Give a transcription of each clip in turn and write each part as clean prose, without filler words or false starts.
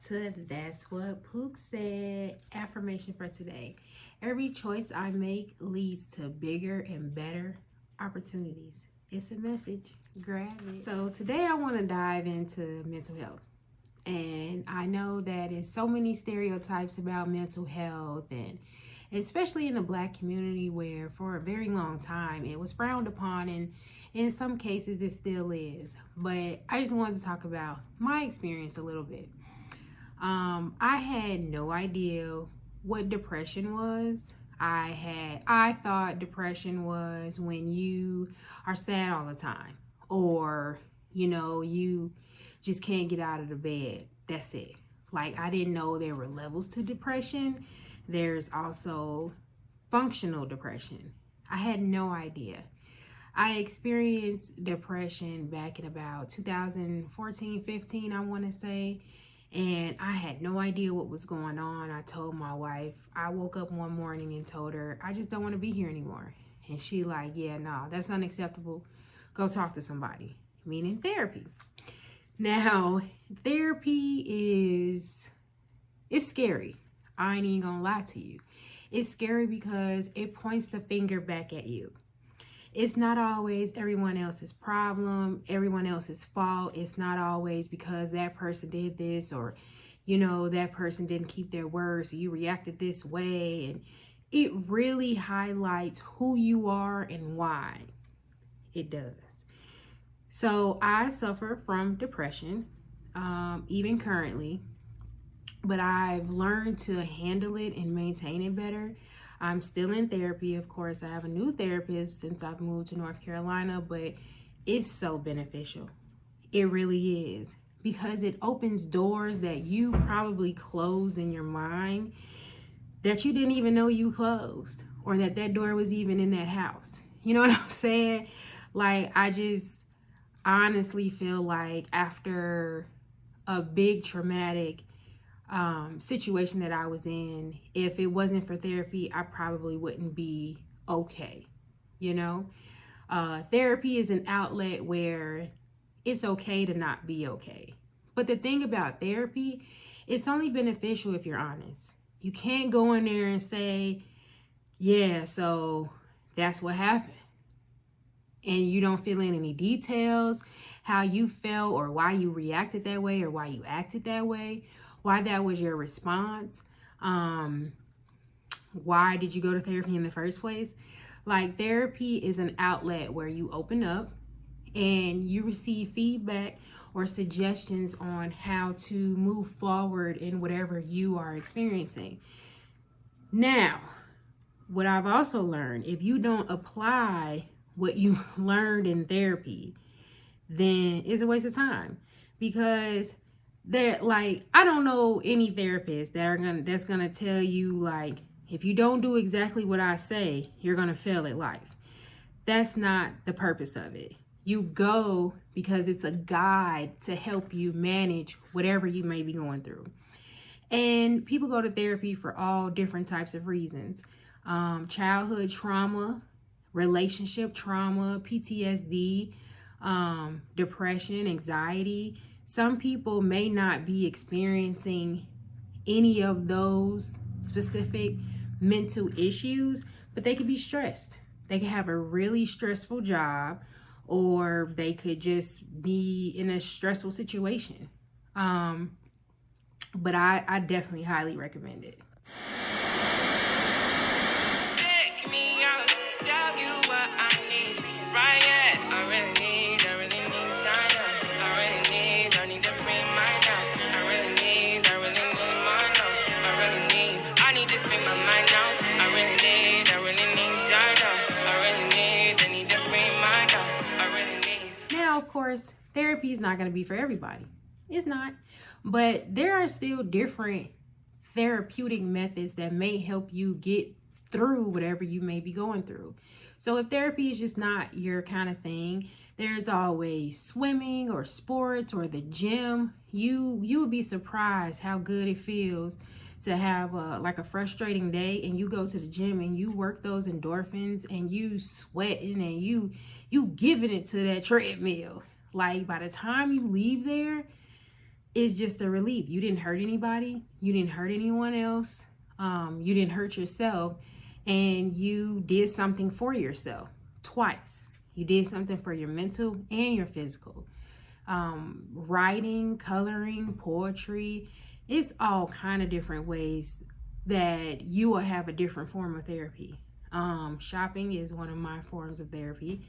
to That's What Pook Said. Affirmation for today. Every choice I make leads to bigger and better opportunities. It's a message. Grab it. So today I want to dive into mental health. And I know that there's so many stereotypes about mental health, and especially in the Black community where for a very long time it was frowned upon, and in some cases it still is. But I just wanted to talk about my experience a little bit. I had no idea what depression was. I thought depression was when you are sad all the time, or you just can't get out of the bed. That's it. Like, I didn't know there were levels to depression. There's also functional depression. I had no idea. I experienced depression back in about 2014, 15, I want to say. And I had no idea what was going on. I told my wife, I woke up one morning and told her, I just don't want to be here anymore. And she like, yeah, no, that's unacceptable. Go talk to somebody, meaning therapy. Now, therapy it's scary. I ain't even gonna lie to you. It's scary because it points the finger back at you. It's not always everyone else's problem, everyone else's fault. It's not always because that person did this, or, that person didn't keep their word, so you reacted this way. And it really highlights who you are and why. It does. So I suffer from depression, even currently, but I've learned to handle it and maintain it better. I'm still in therapy, of course. I have a new therapist since I've moved to North Carolina, but it's so beneficial. It really is, because it opens doors that you probably closed in your mind that you didn't even know you closed, or that door was even in that house. You know what I'm saying? Like, I just honestly feel like after a big traumatic situation that I was in, if it wasn't for therapy, I probably wouldn't be okay. Therapy is an outlet where it's okay to not be okay. But the thing about therapy, it's only beneficial if you're honest. You can't go in there and say, yeah, so that's what happened, and you don't fill in any details, how you felt, or why you reacted that way, or why you acted that way, why that was your response, why did you go to therapy in the first place. Like, therapy is an outlet where you open up and you receive feedback or suggestions on how to move forward in whatever you are experiencing. Now, what I've also learned, if you don't apply what you learned in therapy, then it's a waste of time. Because I don't know any therapist that's gonna tell you, like, if you don't do exactly what I say, you're gonna fail at life. That's not the purpose of it. You go because it's a guide to help you manage whatever you may be going through. And people go to therapy for all different types of reasons. Childhood trauma, relationship trauma, PTSD, depression, anxiety. Some people may not be experiencing any of those specific mental issues, but they could be stressed. They could have a really stressful job, or they could just be in a stressful situation. But I definitely highly recommend it. Take me out, tell you what I need, right? Yeah, I really need China. I need to free my now. I need to free my mind now. I really need China. I need to free my now. Now, of course, therapy is not going to be for everybody. It's not. But there are still different therapeutic methods that may help you get through whatever you may be going through. So if therapy is just not your kind of thing, there's always swimming or sports or the gym. You would be surprised how good it feels to have a frustrating day, and you go to the gym and you work those endorphins and you sweating and you giving it to that treadmill. Like, by the time you leave there, it's just a relief. You didn't hurt anybody. You didn't hurt anyone else. You didn't hurt yourself. And you did something for yourself twice. You did something for your mental and your physical. Writing, coloring, poetry, it's all kind of different ways that you will have a different form of therapy. Shopping is one of my forms of therapy,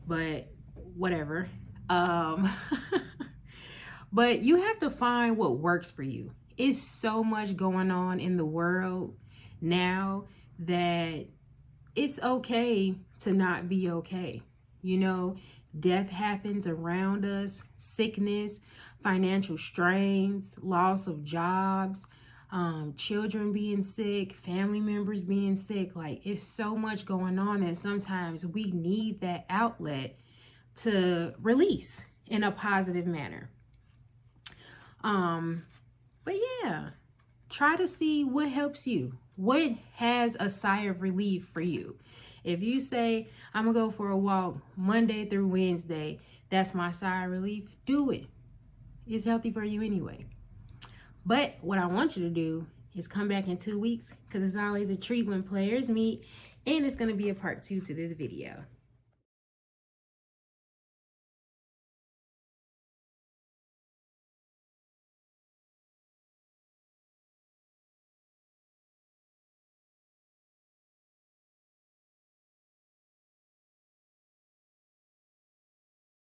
but whatever. But you have to find what works for you. It's so much going on in the world now that it's okay to not be okay. You know, death happens around us, sickness, financial strains, loss of jobs, children being sick, family members being sick. Like, it's so much going on that sometimes we need that outlet to release in a positive manner. But yeah, try to see what helps you. What has a sigh of relief for you? If you say, I'm gonna go for a walk Monday through Wednesday, that's my sigh of relief, do it. It's healthy for you anyway. But what I want you to do is come back in 2 weeks, because it's always a treat when players meet, and it's gonna be a part 2 to this video.